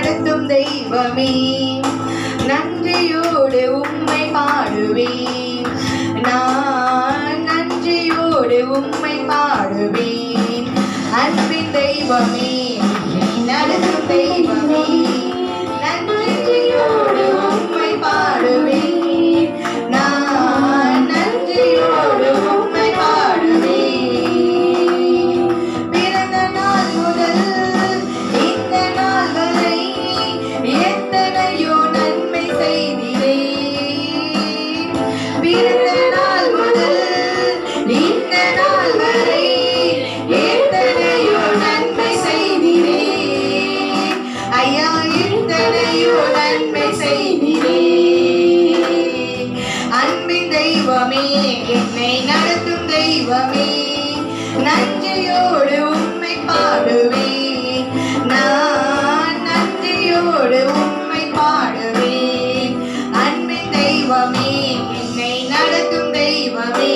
நடத்தும் தெய்வமே, நன்றியோடு உம்மை பாடுவேன். நான் நன்றியோடு உம்மை பாடுவேன். அன்பின் தெய்வமே, நடத்தும் தெய்வமே, நன்றியோடு உம்மை பாடுவேன். நான் நன்றியோடு உம்மை பாடுவேன். பிறந்த நாள் முதல் இந்த நாள் வரை எத்தனையோ நன்மை செய்தீரேன். பிறந்த நாள் முதல் இந்த நாள் வரை எத்தனையோ நன்மை செய்தீரேன். ஐயா, எத்தனையோ நன்மை செய்தீரேன். அன்பின் தெய்வமே, என்னை நடத்தும் தெய்வமே, நன்றியோடு உம்மை பாடுவேன். நான் நன்றியோடு உம்மை பாடுவேன். அன்பின் தெய்வமே, என்னை நடத்தும் தெய்வமே,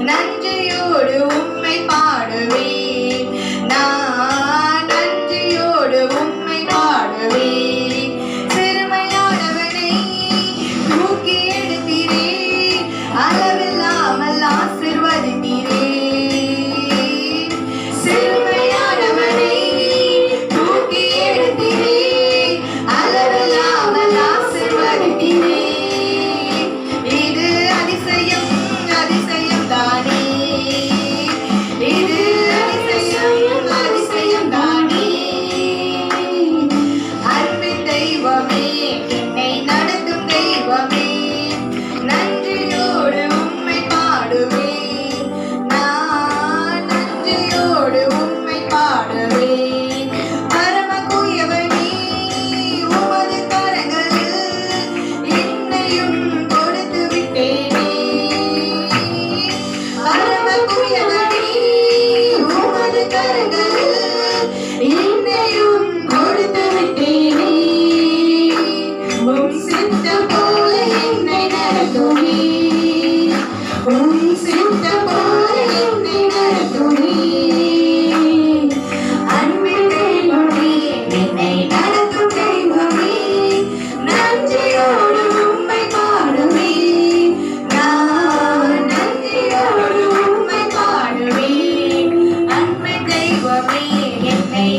நன்றியோடு உம்மை பாடுவேன். நான் நன்றியோடு உம்மை பாடுவேன். சிறுமையானவனை தூக்கி எடுத்தீரே, அளவில்லாமல் ஆசீர்வதித்தீரே. சிறுமையானவனை தூக்கி எடுத்தீரே, அளவில்லாமல் ஆசீர்வதித்தீரே. இது அதிசயம், அதிசயம் தானே. இது அதிசயம், அதிசயம் தானே. அன்பின் தெய்வமே, என்னை நடத்தும் தெய்வமே, நன்றியோடு உம்மை பாடுவேன். நான் நன்றியோடு உம்மை பாடுவேன். பரமகுயவனே, உமது கரங்களில் என்னையும் கொடுத்து விட்டேனே. பரமகுயவனே, உமது கரங்களில் என்னையும் கொடுத்து விட்டேனே. உம் சித்தம் போல என்னை நடத்துமே, உம் சித்தம் போல என்னை நடத்துமே. அன்பின் தெய்வமே, என்னை நடத்தும் தெய்வமே, நன்றியோடு உம்மை பாடுவேன். நான் நன்றியோடு உம்மை பாடுவேன். அன்பின் தெய்வமே, என்னை